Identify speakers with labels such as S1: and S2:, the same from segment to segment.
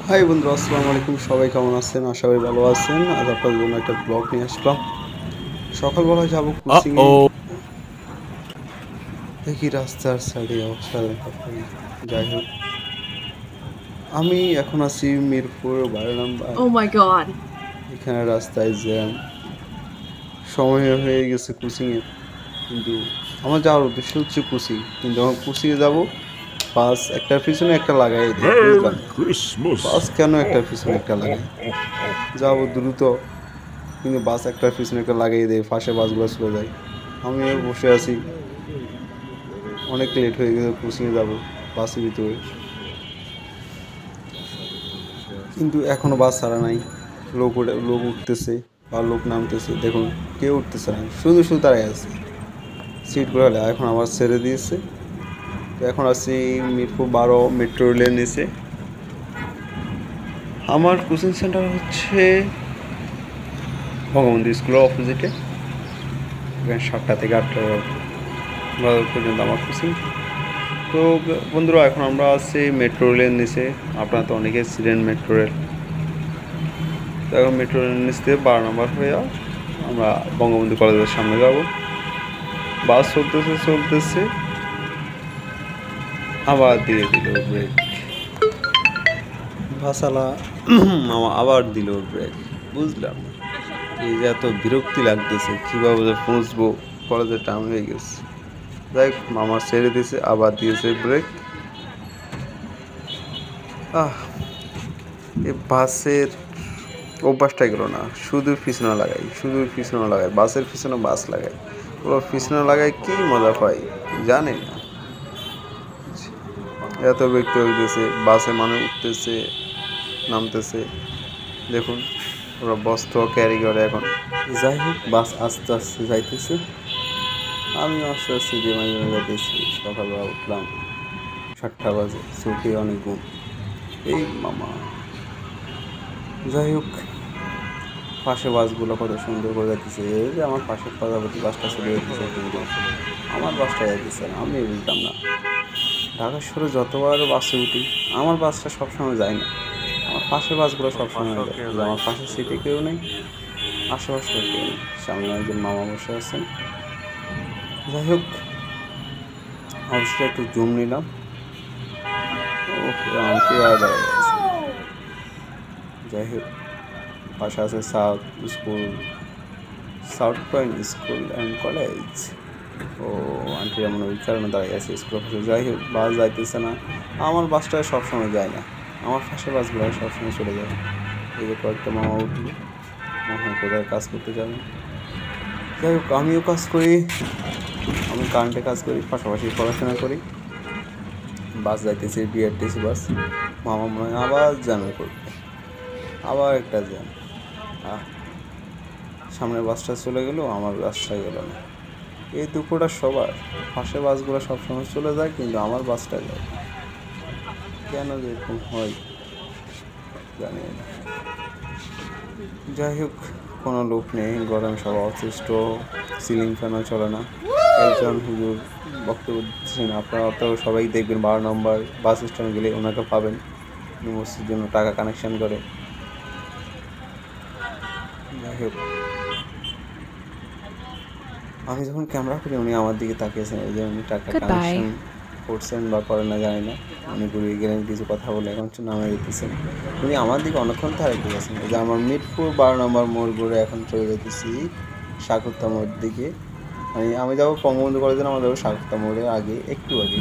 S1: High বন্ধুরা, আসসালামু আলাইকুম। সবাই কেমন আছেন? আশা করি ভালো আছেন। আজ আপনাদের জন্য একটা ব্লগ নিয়ে আসলাম। সকালবেলা যাবো কোচিংয়ে, দেখি রাস্তার সাইডে অসাধারণ। যাই হোক, আমি এখন আছি মিরপুর 12 নম্বর।
S2: Oh my god.
S1: এখানে রাস্তায় জ্যাম, সময় হয়ে গেছে কোচিংয়ে। কিন্তু আমার যাওয়ার উদ্দেশ্য হচ্ছে কোচিং, কিন্তু আমার কোচিংয়ে যাবো, বাস একটার পিছনে একটা লাগাই দিই। বুঝলাম বাস কেন একটার পিছনে একটা লাগাই, যাবো দ্রুত, কিন্তু বাস একটার পিছনে একটা লাগিয়ে দেয়, ফাঁসে বাসগুলো চলে যায়। আমিও বসে আছি, অনেক লেট হয়ে গেছে, কোচিংয়ে যাবো বাসের ভিতরে, কিন্তু এখনও বাস ছাড়া নাই। লোক উঠতেছে বা লোক নামতেছে, দেখুন কেউ উঠতেছে না, শুধু শুধু তারাই আছে সিটগুলো। এখন আবার ছেড়ে দিয়েছে। তো এখন আছি মিরপুর 12 মেট্রো রেলের নিচে। আমার কোচিং সেন্টার হচ্ছে বঙ্গবন্ধু স্কুলের অপোজিটে। এখানে 7টা থেকে 8টা পর্যন্ত আমার কোচিং। তো বন্ধুরা, এখন আমরা আছি মেট্রো রেলের নিচে। আপনারা তো অনেকে ছিলেন মেট্রো রেল। তো এখন মেট্রো রেলের নিচ থেকে 12 নম্বর হয়ে আমরা বঙ্গবন্ধু কলেজের সামনে যাব। বাস চলতেছে, আবার ধীরে দিল ব্রেক। বাসালা আবার দিল ব্রেক। বুঝলাম না, এই যে এত বিরক্তি লাগতেছে, কীভাবে যে পৌঁছবো, কলেজের টাইম হয়ে গেছে। যাই হোক, মামা ছেড়ে দিয়েছে, আবার দিয়েছে ব্রেক। এই বাসের অভ্যাসটা গেল না, শুধু পিছনে লাগাই, বাসের পিছনে বাস লাগাই, ওরা পিছনে লাগাই, কি মজা পাই জানি না। এত ব্যক্তি হইতেছে, বাসে মানুষ উঠতেছে নামতেছে, দেখুন ওরা বস্তা ক্যারি করে। এখন যাই হোক, বাস আস্তে আস্তে যাইতেছে, আমি আস্তে আস্তে যে মাঝে যাইতেছি। সকালবেলা উঠলাম 7টা বাজে, চোখে অনেক ঘুম। এই মামা, যাই হোক, পাশে বাসগুলো কত সুন্দর করে যাইতেছে। এই যে আমার পাশের পাশাপাশি বাসটা চলে যেতেছে, কিন্তু আমার বাসটা যাইতেছে না, আমি বুঝলাম না। ঢাকা শহরে যতবার বাসে উঠি, আমার বাসটা সবসময় যায় না, আমার পাশের বাসগুলো সবসময় যায়। আমার পাশের সিটে কেউ নেই, আশেপাশে কেউ নেই। সামনে একজন মামা বসে আছেন। যাই হোক, অবশ্যই একটু জুম নিলাম। ওকে, আমাকে যাই হোক, পাশে আছে South Point school and college. ও আন্টিরা মনে ওই কারণে দাঁড়িয়ে আছে স্কুলের পাশে। যাই হোক, বাস যাইতেছে না, আমার বাসটা সবসময় যায় না, আমার পাশে বাসগুলো সবসময় চলে যায়। এই যে কয়েকটা মামা উঠলো, মামা কোথায় কাজ করতে যাবেন। যাই হোক, আমিও কাজ করি, আমি কারেন্টে কাজ করি, পাশাপাশি পড়াশোনা করি। বাস যাইতেছে, বিআরটিসি বাস। মামা মনে হয় আবার জ্যামে করবে, আবার একটা জ্যাম। সামনের বাসটা চলে গেল, আমার বাসটা গেল না। এই দুপুরটা সবার, পাশে বাসগুলো সবসময় চলে যায়, কিন্তু আমার বাসটা যায়। কেন যে এরকম হয় জানি না। যাই হোক, কোনো লোক নেই, গরমে সব অসুস্থ, সিলিং ফ্যানও চলে না। একজন হুজুর বক্তব্য দিচ্ছেন, আপনারা তো সবাই দেখবেন 12 নম্বর বাস স্ট্যান্ড গেলে ওনাকে পাবেন, মসজিদের জন্য টাকা কানেকশন করে। যাই হোক, আমি যখন ক্যামেরা করি উনি আমার দিকে তাকিয়েছেন, এই যে উনি টাকা কানেকশন করছেন বা করেন না জানি না। উনি ঘুরিয়ে গেলেন, কিছু কথা বলে এখন নামে যেতেছেন। উনি আমার দিকে অনেকক্ষণ তারিখ গেছেন। এই যে আমার মিরপুর 12 নম্বর মোড় ঘুরে এখন চলে যেতেছি সাকুত্তা মোড়ের দিকে। আমি যাবো বঙ্গবন্ধু কলেজে, আমার যাবো সাকুত্তা মোড়ে, একটু আগে।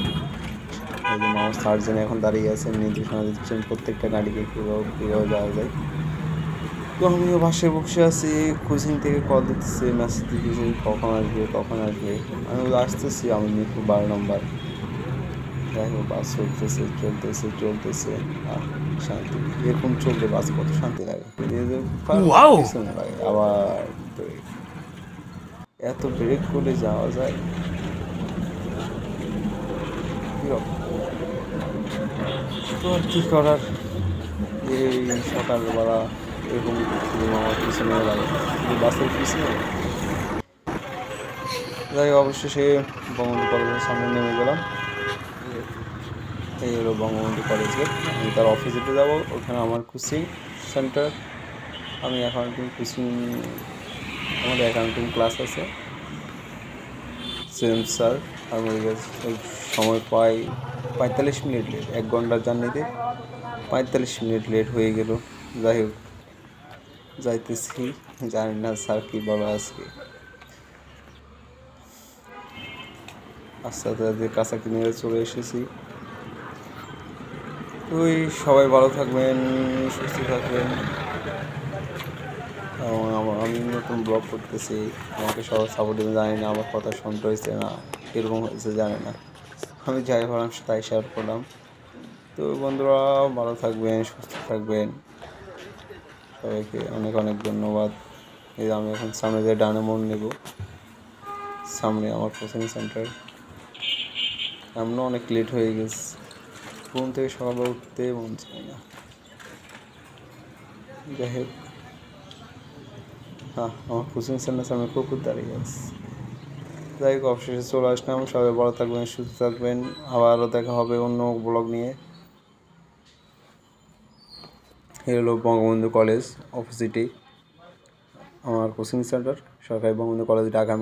S1: এই জন্য আমার সার্জেন এখন দাঁড়িয়ে আছেন, নির্দেশনা দিচ্ছেন প্রত্যেকটা গাড়িকে কীভাবে যাওয়া যায়। তো আমিও বাসে বসে আছি, কোচিং থেকে কল দিতেছে, মেসেজ দিতেছে, কখন আসবে। আমি আসতেছি, আমি মিরপুর 12 নম্বর। যাই হোক, বাস চলতেছে। শান্তি, এরকম চলতে বাস কত শান্তি লাগে, পিছনে লাগে আবার ব্রেক। এত ব্রেক করে যাওয়া যায়, তো আর কি করার। এই সকালবেলা এরকম আমার পিছনে লাগে, বাসের পিছনে। যাই অবশেষে বঙ্গবন্ধু কলেজের সামনে নেমে গেলাম। এই হলো বঙ্গবন্ধু কলেজ গেট। আমি তার অফিসেতে যাবো, ওখানে আমার কোচিং সেন্টার। আমি অ্যাকাউন্টিং কোচিং, আমার অ্যাকাউন্টিং ক্লাস আছে। সেম স্যার, আমি সময় পাই 45 মিনিট লেট, 1 ঘন্টার জার্নিতে 45 মিনিট লেট হয়ে গেল। যাই হোক, যাইতেছি, জানি না স্যার কী বলা আজকে। আস্তে আস্তে কাছাকাছি নিয়ে চলে এসেছি। ওই সবাই ভালো থাকবেন, সুস্থ থাকবেন। আমি নতুন ব্লগ করতেছি, আমাকে সবাই সাপোর্ট দেবেন। জানি না আমার কথা শুনতে হয়েছে না, কীরকম হয়েছে জানি না, আমি যাই ভাবলাম তাই শেয়ার করলাম। তো বন্ধুরা ভালো থাকবেন, সুস্থ থাকবেন, সবাইকে অনেক অনেক ধন্যবাদ। এই আমি এখন সামনে যে ডানে মোড় নেব, সামনে আমার কোচিং সেন্টার। এমনও অনেক লেট হয়ে গেছে, ঘুম থেকে সকালবেলা উঠতে মন চায় না। যাই হোক, হ্যাঁ, আমার কোচিং সেন্টার সামনে কুকুর দাঁড়িয়ে আছে। যাই হোক, অবশেষে চলে আসলাম। সবাই ভালো থাকবেন, সুস্থ থাকবেন, আবারও দেখা হবে অন্য ব্লগ নিয়ে। এই হলো বঙ্গবন্ধু কলেজ অপোজিটেই আমার কোচিং সেন্টার, সরকারি বঙ্গবন্ধু কলেজ, ঢাকা।